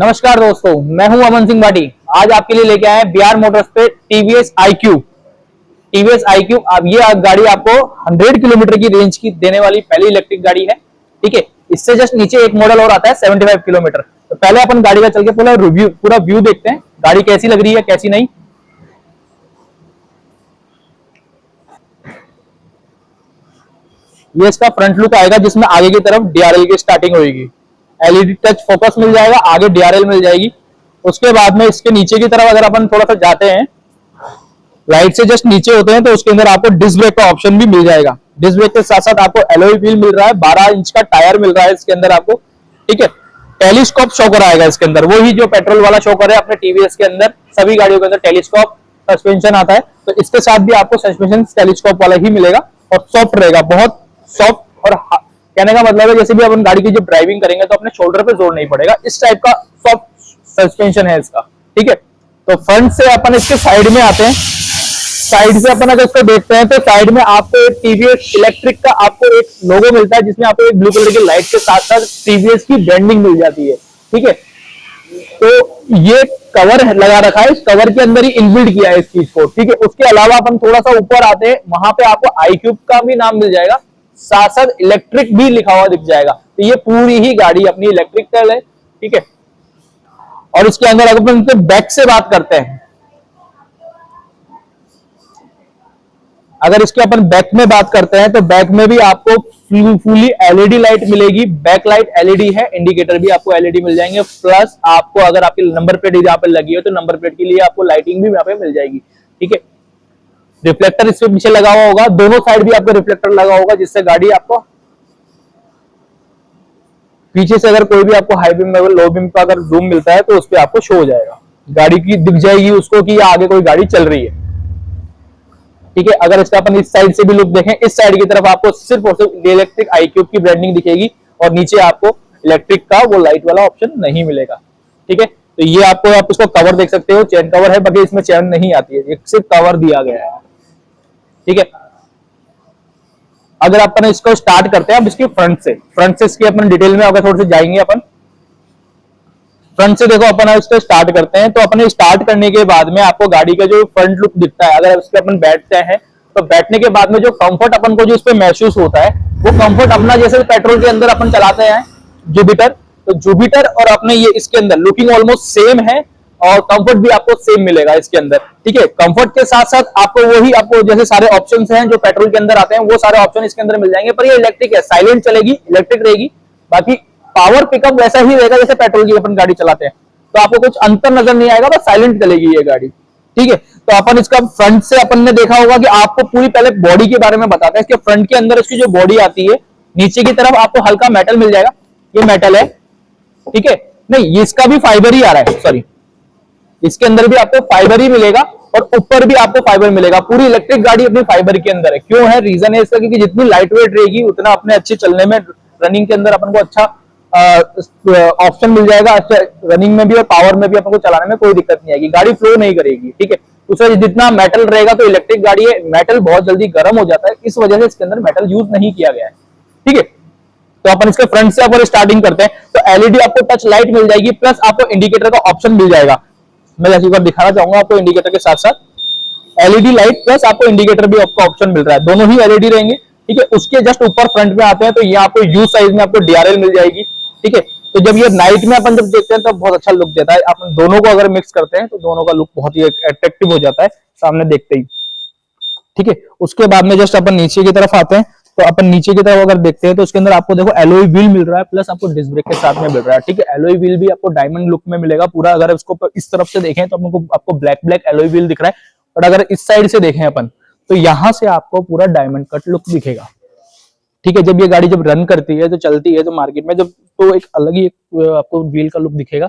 नमस्कार दोस्तों, मैं हूं अमन सिंह भाटी। आज आपके लिए लेके आए हैं बिहार मोटर्स पे टीवीएस iQ। टीवीएस iQ अब ये गाड़ी आपको 100 किलोमीटर की रेंज की देने वाली पहली इलेक्ट्रिक गाड़ी है। ठीक है, इससे जस्ट नीचे एक मॉडल और आता है 75 किलोमीटर। तो पहले अपन गाड़ी का चल के पूरा व्यू देखते हैं, गाड़ी कैसी लग रही है कैसी नहीं। ये इसका फ्रंट लुक आएगा जिसमें आगे की तरफ डीआरएल की स्टार्टिंग होगी, एलईडी टच फोकस मिल जाएगा, आगे डीआरएल मिल जाएगी। उसके बाद में इसके नीचे की तरफ अगर अपन थोड़ा सा जाते हैं, राइट से जस्ट नीचे होते हैं तो उसके अंदर आपको डिस्क ब्रेक का ऑप्शन भी मिल जाएगा। डिस्क ब्रेक के साथ साथ आपको एलॉय व्हील मिल रहा है, 12 इंच का टायर मिल रहा है इसके अंदर आपको। ठीक है, टेलीस्कोप शॉकर आएगा इसके अंदर, वही जो पेट्रोल वाला शॉकर है अपने टीवीएस के अंदर सभी गाड़ियों के अंदर टेलीस्कोप सस्पेंशन आता है। तो इसके साथ भी आपको सस्पेंशन टेलीस्कोप वाला ही मिलेगा और सॉफ्ट रहेगा, बहुत सॉफ्ट। और कहने का मतलब है जैसे भी अपन गाड़ी की जब ड्राइविंग करेंगे तो अपने शोल्डर पे जोर नहीं पड़ेगा, इस टाइप का सॉफ्ट सस्पेंशन है इसका। ठीक है, तो फ्रंट से अपन इसके साइड में आते हैं। साइड से अपन अगर इसको देखते हैं तो साइड में आपको एक टीवीएस इलेक्ट्रिक का आपको एक लोगो मिलता है जिसमें आपको एक ब्लू कलर की लाइट के साथ साथ टीवीएस की ब्रांडिंग मिल जाती है। ठीक है, तो ये कवर लगा रखा है, इस कवर के अंदर ही इनबिल्ड किया है इस चीज को। ठीक है, उसके अलावा अपन थोड़ा सा ऊपर आते हैं, वहां पे आपको iQ का भी नाम मिल जाएगा, साथ साथ इलेक्ट्रिक भी लिखा हुआ दिख जाएगा। तो ये पूरी ही गाड़ी अपनी इलेक्ट्रिकल है। ठीक है, और इसके अंदर अगर अपन बैक से बात करते हैं, अगर इसके अपन बैक में बात करते हैं तो बैक में भी आपको फुली एलईडी लाइट मिलेगी। बैक लाइट एलईडी है, इंडिकेटर भी आपको एलईडी मिल जाएंगे, प्लस आपको अगर आपकी नंबर प्लेट यहाँ पे लगी हो तो नंबर प्लेट के लिए आपको लाइटिंग भी यहाँ पे मिल जाएगी। ठीक है, रिफ्लेक्टर इसके पीछे लगा हुआ होगा, दोनों साइड भी आपको रिफ्लेक्टर लगा होगा जिससे गाड़ी आपको पीछे से अगर कोई भी आपको हाई बीम में लो बीम का अगर जूम मिलता है तो उस पर आपको शो हो जाएगा, गाड़ी की दिख जाएगी उसको कि आगे कोई गाड़ी चल रही है। ठीक है, अगर इसका अपन इस साइड से भी लुक देखें, इस साइड की तरफ आपको सिर्फ और सिर्फ इलेक्ट्रिक iQ की ब्रांडिंग दिखेगी और नीचे आपको इलेक्ट्रिक का वो लाइट वाला ऑप्शन नहीं मिलेगा। ठीक है, तो ये आपको आप इसको कवर देख सकते हो, चेन कवर है, बाकी इसमें चेन नहीं आती है, सिर्फ कवर दिया गया है। ठीक है, अगर अपन इसको स्टार्ट करते हैं अब इसके फ्रंट से इसके अपन डिटेल में अगर थोड़े से जाएंगे अपन फ्रंट से। देखो अपन इसको स्टार्ट करते हैं तो अपने स्टार्ट करने के बाद में आपको गाड़ी का जो फ्रंट लुक दिखता है, अगर इसके अपन बैठते हैं तो बैठने के बाद में जो कंफर्ट अपन को जो इस पे महसूस होता है वो कंफर्ट अपना जैसे पेट्रोल के अंदर अपन चलाते हैं जुपिटर, तो जुपिटर और अपने ये इसके अंदर लुकिंग ऑलमोस्ट सेम है और कंफर्ट भी आपको सेम मिलेगा इसके अंदर। ठीक है, कंफर्ट के साथ साथ आपको वही आपको जैसे सारे ऑप्शंस हैं जो पेट्रोल के अंदर आते हैं वो सारे ऑप्शन इसके अंदर मिल जाएंगे, पर ये इलेक्ट्रिक है, साइलेंट चलेगी, इलेक्ट्रिक रहेगी। बाकी पावर पिकअप वैसा ही रहेगा जैसे पेट्रोल की अपन गाड़ी चलाते हैं, तो आपको कुछ अंतर नजर नहीं आएगा, बस साइलेंट चलेगी ये गाड़ी। ठीक है, तो अपन इसका फ्रंट से अपन ने देखा होगा कि आपको पूरी पहले बॉडी के बारे में बताते हैं। इसके फ्रंट के अंदर इसकी जो बॉडी आती है, नीचे की तरफ आपको हल्का मेटल मिल जाएगा, ये मेटल है। ठीक है, नहीं इसका भी फाइबर ही आ रहा है, सॉरी, इसके अंदर भी आपको फाइबर ही मिलेगा और ऊपर भी आपको फाइबर मिलेगा। पूरी इलेक्ट्रिक गाड़ी अपनी फाइबर के अंदर है। क्यों है, रीजन है इसका, क्योंकि जितनी लाइट वेट रहेगी उतना अपने अच्छे चलने में, रनिंग के अंदर अपन को अच्छा ऑप्शन मिल जाएगा, अच्छा रनिंग में भी और पावर में भी अपन को चलाने में कोई दिक्कत नहीं आएगी, गाड़ी फ्लो नहीं करेगी। ठीक है, दूसरा जितना मेटल रहेगा, तो इलेक्ट्रिक गाड़ी है, मेटल बहुत जल्दी गर्म हो जाता है, इस वजह से इसके अंदर मेटल यूज नहीं किया गया है। ठीक है, तो अपन इसके फ्रंट से अगर स्टार्टिंग करते हैं तो एलईडी आपको टच लाइट मिल जाएगी, प्लस आपको इंडिकेटर का ऑप्शन मिल जाएगा। मैं जैसे एक बार दिखाना चाहूंगा आपको, इंडिकेटर के साथ साथ एलईडी लाइट प्लस आपको इंडिकेटर भी आपको ऑप्शन मिल रहा है, दोनों ही एलईडी रहेंगे। ठीक है, उसके जस्ट ऊपर फ्रंट में आते हैं तो ये आपको यू साइज में आपको डीआरएल मिल जाएगी। ठीक है, तो जब ये नाइट में अपन जब देखते हैं तो बहुत अच्छा लुक देता है। अपन दोनों को अगर मिक्स करते हैं तो दोनों का लुक बहुत ही अट्रैक्टिव हो जाता है सामने देखते ही। ठीक है, उसके बाद में जस्ट अपन नीचे की तरफ आते हैं तो अपन नीचे की तरफ अगर देखते हैं तो उसके अंदर आपको देखो एलॉय व्हील मिल रहा है, प्लस आपको डिस्क ब्रेक के साथ में मिल रहा है। ठीक है, एलॉय व्हील भी आपको डायमंड लुक में मिलेगा पूरा। अगर इसको इस तरफ से देखें तो आपको ब्लैक एलॉय व्हील दिख रहा है, और अगर इस साइड से देखें अपन तो यहां से आपको पूरा डायमंड कट लुक दिखेगा। ठीक है, जब ये गाड़ी जब रन करती है तो चलती है तो मार्केट में जब तो एक अलग ही आपको व्हील का लुक दिखेगा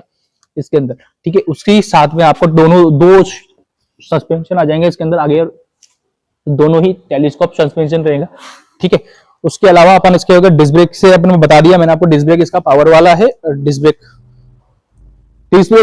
इसके अंदर। ठीक है, उसके साथ में आपको दो सस्पेंशन आ जाएंगे इसके अंदर, आगे दोनों ही टेलीस्कोप सस्पेंशन रहेगा। ठीक है, उसके अलावा अपन इसके अगर डिस्क ब्रेक से अपन बता दिया मैंने आपको, डिस्क ब्रेक इसका पावर वाला है। डिस्क ब्रेक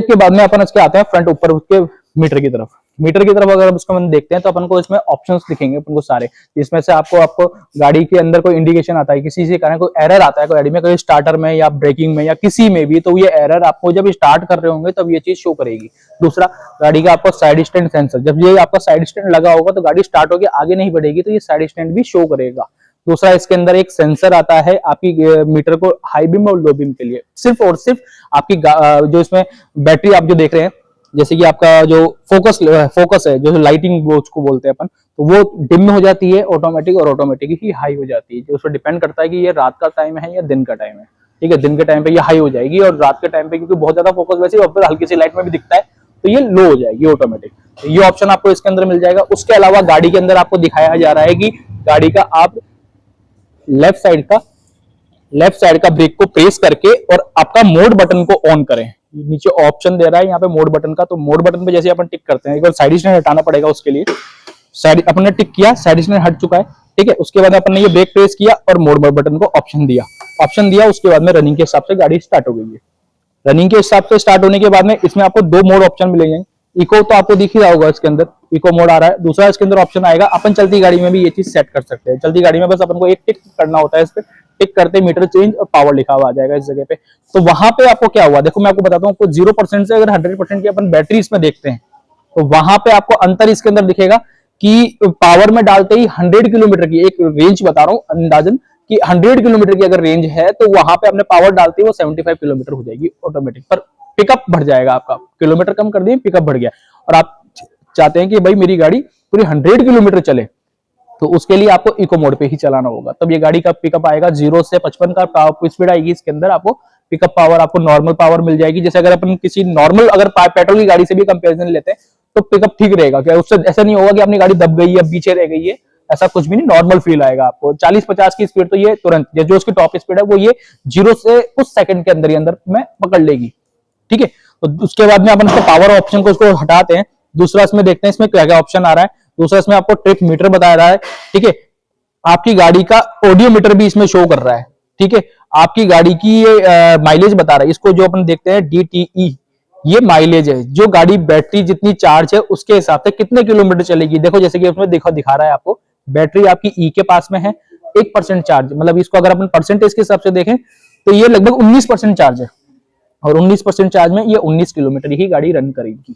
के बाद में अपन इसके आते हैं फ्रंट ऊपर, उसके मीटर की तरफ अगर उसको हम देखते हैं तो अपन को इसमें ऑप्शंस दिखेंगे अपन को सारे, जिसमें से आपको गाड़ी के अंदर कोई इंडिकेशन आता है, किसी से कारण कोई एरर आता है कोई गाड़ी में, कोई स्टार्टर में या ब्रेकिंग में या किसी में भी, तो ये एरर आपको जब स्टार्ट कर रहे होंगे तब ये चीज शो करेगी। दूसरा, गाड़ी का आपको साइड स्टैंड सेंसर, जब ये आपका साइड स्टैंड लगा होगा तो गाड़ी स्टार्ट होकर आगे नहीं बढ़ेगी, तो ये साइड स्टैंड भी शो करेगा। दूसरा, इसके अंदर एक सेंसर आता है आपकी मीटर को हाई बीम और लो बीम के लिए, सिर्फ और सिर्फ आपकी जो इसमें बैटरी आप जो देख रहे हैं, जैसे कि आपका जो फोकस है, जो लाइटिंग उसको बोलते हैं अपन, तो वो डिम में हो जाती है ऑटोमेटिक, और ऑटोमेटिक ही हाई हो जाती है, जो उस पर डिपेंड करता है कि ये रात का टाइम है या दिन का टाइम है। ठीक है, दिन के टाइम पे ये हाई हो जाएगी, और रात के टाइम पे क्योंकि बहुत ज्यादा फोकस वैसे और हल्की सी लाइट में भी दिखता है तो ये लो हो जाएगी ऑटोमेटिक। तो ये ऑप्शन आपको इसके अंदर मिल जाएगा। उसके अलावा गाड़ी के अंदर आपको दिखाया जा रहा है कि गाड़ी का आप लेफ्ट साइड का ब्रेक को प्रेस करके और आपका मोड बटन को ऑन करें। नीचे ऑप्शन दे रहा है यहाँ पे मोड बटन का, तो मोड बटन पे जैसे अपन टिक करते हैं, एक बार साइड स्टैंड हटाना पड़ेगा उसके लिए। साइड अपन ने टिक किया, साइड स्टैंड हट चुका है। ठीक है, उसके बाद अपन ने ये ब्रेक प्रेस किया और मोड बटन को ऑप्शन दिया, उसके बाद में रनिंग के हिसाब से गाड़ी स्टार्ट हो गई है। रनिंग के हिसाब से स्टार्ट होने के बाद में इसमें आपको दो मोड ऑप्शन मिलेंगे। इको तो आपको दिख ही रहा होगा, इसके अंदर इको मोड आ रहा है। दूसरा इसके अंदर ऑप्शन आएगा, अपन चलती गाड़ी में भी ये चीज सेट कर सकते हैं। चलती गाड़ी में बस अपन को एक टिक करना होता है, इस पे टिक करते मीटर चेंज और पावर लिखा हुआ आ जाएगा इस जगह पे। तो वहां पे आपको क्या हुआ, देखो मैं आपको बताता हूँ, आपको 0% से अगर 100% की अपन बैटरी इसमें देखते हैं तो वहां पे आपको अंतर इसके अंदर दिखेगा कि पावर में डालते ही 100 किलोमीटर की एक रेंज बता रहा हूँ अंदाजन कि 100 किलोमीटर की अगर रेंज है तो वहां पे आपने पावर डालते ही वो 75 किलोमीटर हो जाएगी ऑटोमेटिक, पर पिकअप बढ़ जाएगा आपका। किलोमीटर कम कर दिए, पिकअप बढ़ गया, और आप चाहते हैं कि भाई मेरी गाड़ी पूरी 100 किलोमीटर चले, तो उसके लिए आपको इको मोड पे ही चलाना होगा। तब ये गाड़ी का पिकअप आएगा 0 से 55 का स्पीड आएगी इसके अंदर। आपको पिकअप पावर, आपको नॉर्मल पावर मिल जाएगी। जैसे अगर अपन किसी नॉर्मल अगर पेट्रोल की गाड़ी से भी कंपैरिजन लेते हैं तो पिकअप ठीक रहेगा, क्या उससे ऐसा नहीं होगा कि अपनी गाड़ी दब गई है, पीछे रह गई है, ऐसा कुछ भी नहीं, नॉर्मल फील आएगा आपको। 40-50 की स्पीड तो ये तुरंत, जो उसकी टॉप स्पीड है वो ये 0 से कुछ सेकंड के अंदर में पकड़ लेगी। ठीक है, तो उसके बाद में अपन इसको पावर ऑप्शन को उसको हटाते हैं। दूसरा इसमें देखते हैं इसमें क्या क्या ऑप्शन आ रहा है। दूसरा इसमें आपको ट्रिप मीटर बताया रहा है। ठीक है, आपकी गाड़ी का ऑडियो मीटर भी इसमें शो कर रहा है। ठीक है, आपकी गाड़ी की माइलेज बता रहा है, इसको जो अपन देखते हैं DTE, ये माइलेज है, जो गाड़ी बैटरी जितनी चार्ज है उसके हिसाब से कितने किलोमीटर चलेगी। देखो जैसे कि उसमें दिखा रहा है आपको, बैटरी आपकी E के पास में है, 1% चार्ज, मतलब इसको अगर अपन परसेंटेज के हिसाब से देखें तो ये लगभग 19% चार्ज है, और 19% चार्ज में ये 19 किलोमीटर ही गाड़ी रन करेगी।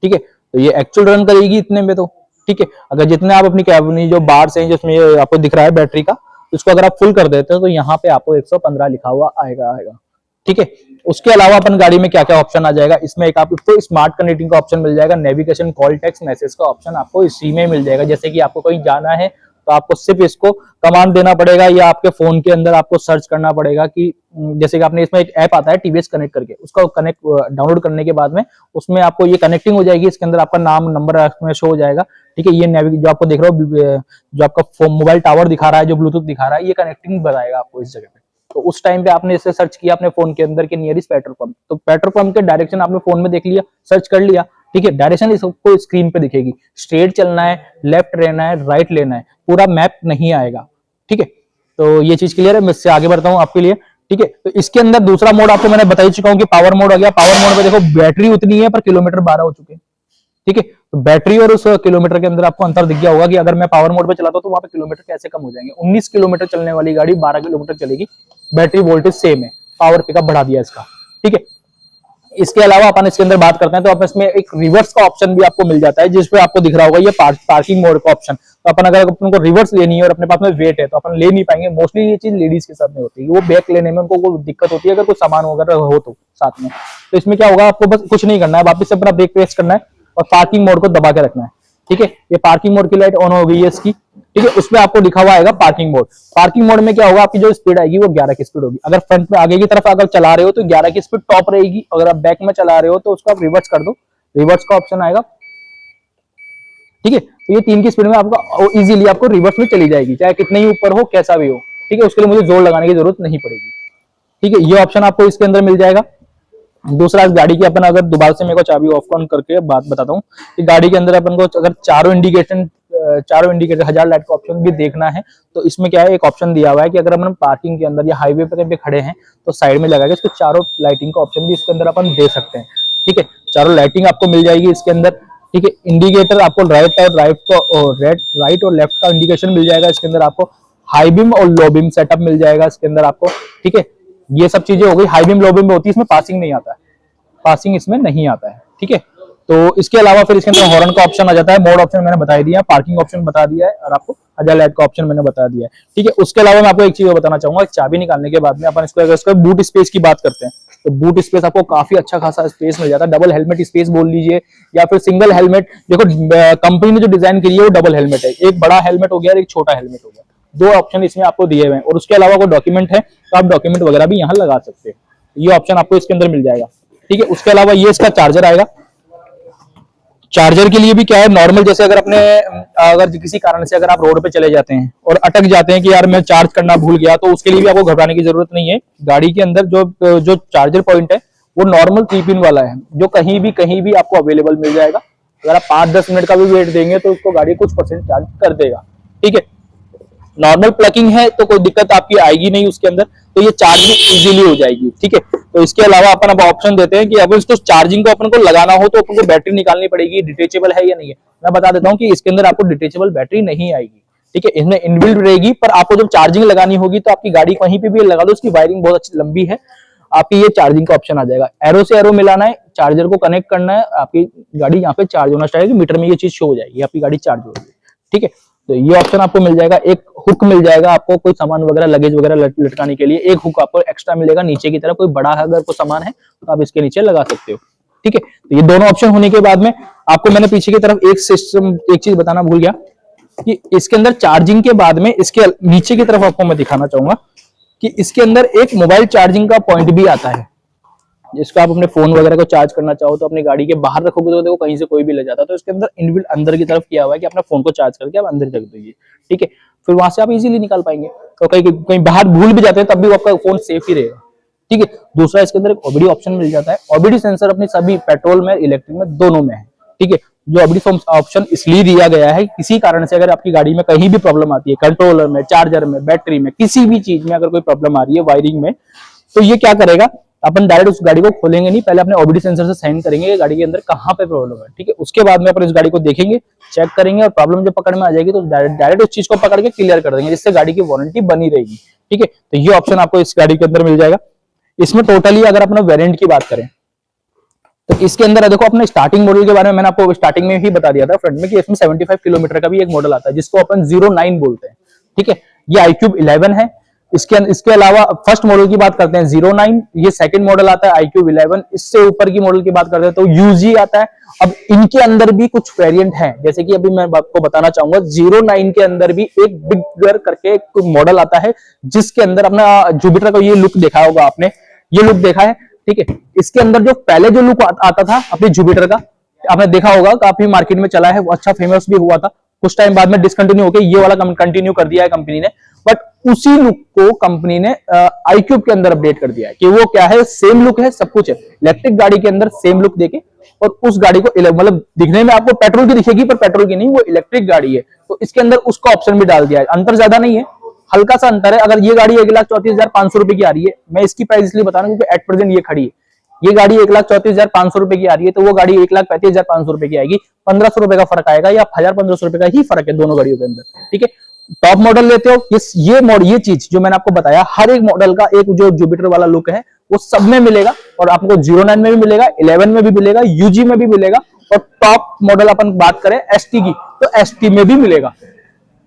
ठीक है, तो ये एक्चुअल रन करेगी इतने में तो। ठीक है, अगर जितने आप अपनी कैबिन जो बार्स हैं जिसमें आपको दिख रहा है बैटरी का, इसको अगर आप फुल कर देते हो तो यहाँ पे आपको 115 लिखा हुआ आएगा। ठीक है, उसके अलावा अपन गाड़ी में क्या क्या ऑप्शन आ जाएगा, इसमें एक आपको स्मार्ट कनेक्टिंग का ऑप्शन मिल जाएगा, नेविगेशन, कॉल, टेक्स्ट मैसेज का ऑप्शन आपको इसी में मिल जाएगा। जैसे कि आपको कहीं जाना है तो आपको सिर्फ इसको कमांड देना पड़ेगा, या आपके फोन के अंदर आपको सर्च करना पड़ेगा कि जैसे कि आपने इसमें एक ऐप आता है TVS कनेक्ट करके, उसका कनेक्ट डाउनलोड करने के बाद में उसमें आपको ये कनेक्टिंग हो जाएगी, इसके अंदर आपका नाम नंबर में शो हो जाएगा। ठीक है, ये जो आपको देख रहा हो, जो आपका मोबाइल टावर दिखा रहा है, जो ब्लूटूथ दिखा रहा है, ये कनेक्टिंग बताएगा आपको इस जगह पे। तो उस टाइम पे आपने इसे सर्च किया अपने फोन के अंदर के नियरेस्ट पेट्रोल पंप, तो पेट्रोल पंप के डायरेक्शन आपने फोन में देख लिया, सर्च कर लिया। ठीक है, डायरेक्शन इसको स्क्रीन पे दिखेगी, स्ट्रेट चलना है, लेफ्ट रहना है, राइट लेना है, पूरा मैप नहीं आएगा। ठीक है, तो ये चीज क्लियर है, मैं इससे आगे बढ़ता हूँ आपके लिए। ठीक है, तो इसके अंदर दूसरा मोड आपको मैंने बता ही चुका हूँ कि पावर मोड हो गया। पावर मोड में देखो बैटरी उतनी है पर किलोमीटर 12 हो चुके हैं। ठीक है, तो बैटरी और उस किलोमीटर के अंदर आपको अंतर दिख गया होगा कि अगर मैं पावर मोड पे चलाता हूँ तो वहां पे किलोमीटर कैसे कम हो जाएंगे। 19 किलोमीटर चलने वाली गाड़ी 12 किलोमीटर चलेगी, बैटरी वोल्टेज सेम है, पावर पिकअप बढ़ा दिया इसका। ठीक है, इसके अलावा अपन इसके अंदर बात करते हैं तो अपन इसमें एक रिवर्स का ऑप्शन भी आपको मिल जाता है, जिसपे आपको दिख रहा होगा ये पार्किंग मोड का ऑप्शन। तो अपन अगर अपन को रिवर्स लेनी है और अपने पास में वेट है तो अपन ले नहीं पाएंगे। मोस्टली ये चीज लेडीज के साथ में होती है, वो बैक लेने में उनको कोई दिक्कत होती है अगर कोई सामान वगैरह हो तो साथ में। तो इसमें क्या होगा, आपको बस कुछ नहीं करना है, वापस से अपना ब्रेक प्रेस करना है और पार्किंग मोड को दबा के रखना है। ठीक है, ये पार्किंग मोड की लाइट ऑन हो गई है इसकी। ठीक है, उसमें आपको लिखा हुआ आएगा पार्किंग मोड। पार्किंग मोड में क्या होगा, आपकी जो स्पीड आएगी वो 11 की स्पीड होगी। अगर फ्रंट में आगे की तरफ अगर चला रहे हो तो 11 की स्पीड टॉप रहेगी, अगर आप बैक में चला रहे हो तो उसको आप रिवर्स कर दो, रिवर्स का ऑप्शन आएगा। ठीक है, तो ये 3 की स्पीड में आपका इजीली आपको रिवर्स में चली जाएगी, चाहे कितने ही ऊपर हो कैसा भी हो। ठीक है, उसके लिए मुझे जोर लगाने की जरूरत नहीं पड़ेगी। ठीक है, ये ऑप्शन आपको इसके अंदर मिल जाएगा। दूसरा, गाड़ी की अपन अगर दोबारा से मेरे को चाबी ऑफ ऑन करके बात बताता हूँ कि गाड़ी के अंदर अपन को अगर चारों इंडिकेटर 1000 लाइट का ऑप्शन भी देखना है तो इसमें क्या है, एक ऑप्शन दिया हुआ है कि अगर अपन पार्किंग के अंदर या हाईवे पे कहीं खड़े हैं तो साइड में लगा के इसको चारों लाइटिंग का ऑप्शन भी इसके अंदर अपन दे सकते हैं। ठीक है, चारों लाइटिंग आपको मिल जाएगी इसके अंदर। ठीक है। इंडिकेटर आपको राइट और लेफ्ट का इंडिकेशन मिल जाएगा। इसके अंदर आपको हाई बीम और लो बीम सेटअप मिल जाएगा इसके अंदर आपको, ठीक है। ये सब चीजें हो गई। हाई बीम लो बीम में होती है, इसमें पासिंग नहीं आता है, पासिंग इसमें नहीं आता है, ठीक है। तो इसके अलावा फिर इसके अंदर हॉर्न का ऑप्शन आ जाता है, मोड ऑप्शन मैंने बता दिया, पार्किंग ऑप्शन बता दिया है, और आपको हजाल लाइट का ऑप्शन मैंने बता दिया है, ठीक है। उसके अलावा मैं आपको एक चीज बताना चाहूंगा, चाबी निकालने के बाद में अपन इसको बूट स्पेस की बात करते हैं, तो बूट स्पेस आपको काफी अच्छा खासा स्पेस मिल जाता है। डबल हेलमेट स्पेस बोल लीजिए या फिर सिंगल हेलमेट। देखो कंपनी ने जो डिजाइन करी है वो डबल हेलमेट है, एक बड़ा हेलमेट हो गया और एक छोटा हेलमेट हो गया, दो ऑप्शन इसमें आपको दिए हुए हैं। और उसके अलावा कोई डॉक्यूमेंट है तो आप डॉक्यूमेंट वगैरह भी यहाँ लगा सकते हैं, ये ऑप्शन आपको इसके अंदर मिल जाएगा, ठीक है। उसके अलावा ये इसका चार्जर आएगा। चार्जर के लिए भी क्या है, नॉर्मल जैसे अगर किसी कारण से अगर आप रोड पे चले जाते हैं और अटक जाते हैं कि यार मैं चार्ज करना भूल गया, तो उसके लिए भी आपको घबराने की जरूरत नहीं है। गाड़ी के अंदर जो चार्जर पॉइंट है वो नॉर्मल 3 पिन वाला है, जो कहीं भी आपको अवेलेबल मिल जाएगा। अगर आप 5-10 मिनट का भी वेट देंगे तो उसको गाड़ी कुछ परसेंट चार्ज कर देगा, ठीक है। नॉर्मल प्लगिंग है तो कोई दिक्कत आपकी आएगी नहीं उसके अंदर, तो ये चार्ज भी इजीली हो जाएगी, ठीक है। तो इसके अलावा अपन अब ऑप्शन देते हैं कि अब इसको चार्जिंग को अपन को लगाना हो तो अपन को बैटरी निकालनी पड़ेगी, डिटेचेबल है या नहीं है। मैं बता देता हूँ कि इसके अंदर आपको डिटेचेबल बैटरी नहीं आएगी, ठीक है। इसमें इनबिल्ट रहेगी, पर आपको जब चार्जिंग लगानी होगी तो आपकी गाड़ी कहीं पे भी लगा दो, उसकी वायरिंग बहुत अच्छी लंबी है, आपकी ये चार्जिंग का ऑप्शन आ जाएगा। एरो से एरो मिलाना है, चार्जर को कनेक्ट करना है, आपकी गाड़ी यहाँ पे चार्ज होना स्टार्ट होगी, मीटर में ये चीज शो हो जाएगी, आपकी गाड़ी चार्ज हो रही है, ठीक है। तो ये ऑप्शन आपको मिल जाएगा। एक हुक मिल जाएगा आपको, कोई सामान वगैरह लगेज वगैरह लटकाने के लिए एक हुक आपको एक्स्ट्रा मिलेगा नीचे की तरफ। कोई बड़ा अगर कोई सामान है तो आप इसके नीचे लगा सकते हो, ठीक है। तो ये दोनों ऑप्शन होने के बाद में आपको मैंने पीछे की तरफ एक चीज बताना भूल गया कि इसके अंदर चार्जिंग के बाद में इसके नीचे की तरफ आपको मैं दिखाना चाहूंगा कि इसके अंदर एक मोबाइल चार्जिंग का पॉइंट भी आता है, जिसको आप अपने फोन वगैरह को चार्ज करना चाहो तो अपनी गाड़ी के बाहर रखोगे तो देखो कहीं से कोई भी ले जाता है, तो इसके अंदर इनबिल्ट अंदर की तरफ किया हुआ है कि अपना फोन को चार्ज करके आप अंदर रख दीजिए, ठीक है। फिर वहां से आप इजीली निकाल पाएंगे, तो कहीं बाहर भूल भी जाते हैं तब भी आपका फोन सेफ ही रहेगा, ठीक है। दूसरा इसके अंदर एक ओबीडी ऑप्शन मिल जाता है। ओबीडी सेंसर अपनी सभी पेट्रोल में इलेक्ट्रिक में दोनों में है, ठीक है। जो ओबीडी ऑप्शन इसलिए दिया गया है, किसी कारण से अगर आपकी गाड़ी में कहीं भी प्रॉब्लम आती है, कंट्रोलर में, चार्जर में, बैटरी में, किसी भी चीज में अगर कोई प्रॉब्लम आ रही है वायरिंग में, तो ये क्या करेगा, अपन डायरेक्ट उस गाड़ी को खोलेंगे नहीं, पहले अपने ओबीडी सेंसर से साइन करेंगे कि गाड़ी के अंदर कहां पे प्रॉब्लम है, ठीक है। उसके बाद में अपन इस गाड़ी को देखेंगे, चेक करेंगे, और प्रॉब्लम जब पकड़ में आ जाएगी तो डायरेक्ट उस चीज को पकड़ के क्लियर कर देंगे, जिससे गाड़ी की वारंटी बनी रहेगी, ठीक है। तो ये ऑप्शन आपको इस गाड़ी के अंदर मिल जाएगा। इसमें टोटली अगर अपना वेरिएंट की बात करें तो इसके अंदर देखो, अपने स्टार्टिंग मॉडल के बारे में मैंने आपको स्टार्टिंग में ही बता दिया था फ्रंट में कि इसमें 75 किलोमीटर का भी एक मॉडल आता है जिसको अपन 09 बोलते हैं, ठीक है। ये iQube 11 है। इसके अलावा फर्स्ट मॉडल की बात करते हैं 09, ये सेकंड मॉडल आता है iQube 11। इससे ऊपर की मॉडल की बात करते हैं तो UG आता है। अब इनके अंदर भी कुछ वेरिएंट हैं, जैसे कि अभी मैं आपको बताना चाहूंगा 09 के अंदर भी एक बिगर करके एक मॉडल आता है, जिसके अंदर अपना जुपिटर का ये लुक देखा होगा आपने, ये लुक देखा है, ठीक है। इसके अंदर जो पहले जो लुक आता था अपने जुपिटर का, आपने देखा होगा, काफी मार्केट में चला है, वो अच्छा फेमस भी हुआ था। कुछ टाइम बाद में डिसकंटिन्यू होकर ये वाला कंटिन्यू कर दिया है कंपनी ने, बट उसी लुक को कंपनी ने iQube के अंदर अपडेट कर दिया है कि वो क्या है, सेम लुक है, सब कुछ है, इलेक्ट्रिक गाड़ी के अंदर सेम लुक देके, और उस गाड़ी को मतलब दिखने में आपको पेट्रोल की दिखेगी पर पेट्रोल की नहीं, वो इलेक्ट्रिक गाड़ी है, तो इसके अंदर उसका ऑप्शन भी डाल दिया है। अंतर ज्यादा नहीं है, हल्का सा अंतर है। अगर ये गाड़ी 1,34,500 रुपए की आ रही है, मैं इसकी प्राइस इसलिए बता रहा हूं क्योंकि एट प्रेजेंट ये खड़ी है, ये गाड़ी 1,34,500 रुपए की आ रही है, तो वो गाड़ी 1,35,500 रुपए की आएगी, 1,500 रुपए का फर्क आएगा, या 1,000-1,500 रुपए का ही फर्क है दोनों गाड़ियों के अंदर, ठीक है। टॉप मॉडल लेते हो, ये चीज जो मैंने आपको बताया, हर एक मॉडल का एक जो जुपिटर वाला लुक है वो सब में मिलेगा, और आपको 09 में भी मिलेगा, 11 में भी मिलेगा, UG में भी मिलेगा, और टॉप मॉडल अपन बात करें ST की तो ST में भी मिलेगा।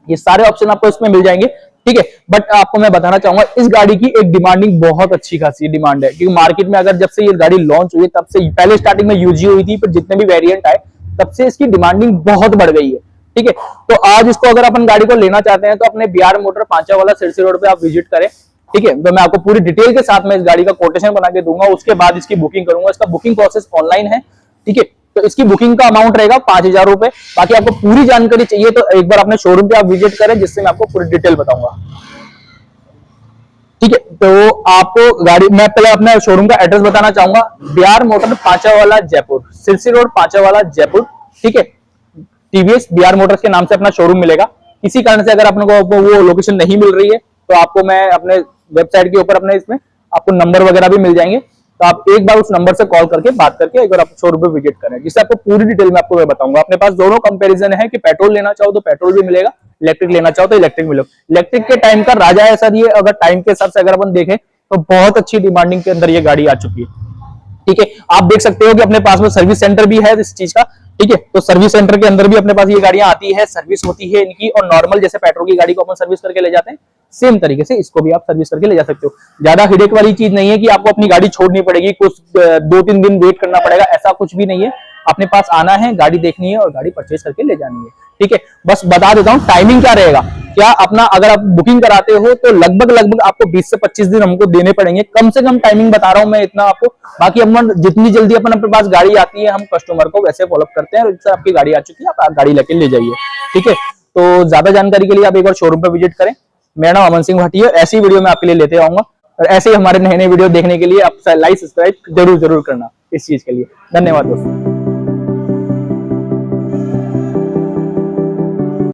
ये सारे ऑप्शन आपको इसमें मिल जाएंगे, ठीक है। बट आपको मैं बताना चाहूंगा इस गाड़ी की एक डिमांडिंग बहुत अच्छी खासी डिमांड है, क्योंकि मार्केट में अगर जब से ये गाड़ी लॉन्च हुई तब से, पहले स्टार्टिंग में UG हुई थी, फिर जितने भी वेरिएंट आए तब से इसकी डिमांडिंग बहुत बढ़ गई है, ठीक है। तो आज इसको अगर अपन गाड़ी को लेना चाहते हैं तो अपने बिहार मोटर पांचा वाला सिरसी रोड पे आप विजिट करें, ठीक है। तो मैं आपको पूरी डिटेल के साथ में इस गाड़ी का कोटेशन बना के दूंगा, उसके बाद इसकी बुकिंग करूंगा। इसका बुकिंग प्रोसेस ऑनलाइन है, ठीक है। तो इसकी बुकिंग का अमाउंट रहेगा 5,000 रुपए। बाकी आपको पूरी जानकारी चाहिए तो एक बार अपने शोरूम पे आप विजिट करें, जिससे मैं आपको पूरी डिटेल बताऊंगा, ठीक है। तो आपको गाड़ी, मैं पहले अपने शोरूम का एड्रेस बताना चाहूंगा, बिहार मोटर पांचावाला जयपुर, सिरसी रोड पांचावाला जयपुर, ठीक है। टीवीएस बिहार मोटर्स के नाम से अपना शोरूम मिलेगा। किसी कारण से अगर अपने को वो लोकेशन नहीं मिल रही है तो आपको मैं अपने वेबसाइट के ऊपर अपने इसमें आपको नंबर वगैरह भी मिल जाएंगे, तो आप एक बार उस नंबर से कॉल करके बात करके एक बार आप शोरूम पे विजिट करें, जिससे आपको पूरी डिटेल में आपको मैं बताऊंगा। अपने पास दोनों कंपैरिजन है कि पेट्रोल लेना चाहो तो पेट्रोल भी मिलेगा, इलेक्ट्रिक लेना चाहो तो इलेक्ट्रिक मिलेगा। इलेक्ट्रिक के टाइम का राजा है सर ये, अगर टाइम के हिसाब से अगर अपन देखें तो बहुत अच्छी डिमांडिंग के अंदर ये गाड़ी आ चुकी है। ठीक है, आप देख सकते हो कि अपने पास में सर्विस सेंटर भी है इस चीज का। ठीक है, तो सर्विस सेंटर के अंदर भी अपने पास ये गाड़ियां आती है, सर्विस होती है इनकी, और नॉर्मल जैसे पेट्रोल की गाड़ी को अपन सर्विस करके ले जाते हैं सेम तरीके से इसको भी आप सर्विस करके ले जा सकते हो। ज्यादा हेडेक वाली चीज नहीं है कि आपको अपनी गाड़ी छोड़नी पड़ेगी, कुछ 2-3 दिन वेट करना पड़ेगा, ऐसा कुछ भी नहीं है। अपने पास आना है, गाड़ी देखनी है और गाड़ी परचेज करके ले जानी है। ठीक है, बस बता देता हूं टाइमिंग क्या रहेगा। क्या अपना अगर आप बुकिंग कराते हो तो लगभग आपको 20 से 25 दिन हमको देने पड़ेंगे, कम से कम टाइमिंग बता रहा हूं मैं इतना आपको। बाकी अपन जितनी जल्दी अपन अपने पास गाड़ी आती है हम कस्टमर को वैसे फॉलोअप करते हैं, और आपकी गाड़ी आ चुकी है आप गाड़ी लेके ले जाइए। ठीक है, तो ज्यादा जानकारी के लिए आप एक बार शोरूम पे विजिट करें। मेरा नाम अमन सिंह भाटिया, ऐसी वीडियो मैं आपके लिए लेते आऊंगा, और ऐसे ही हमारे नए नए वीडियो देखने के लिए आप लाइक सब्सक्राइब जरूर करना इस चीज के लिए। धन्यवाद दोस्तों।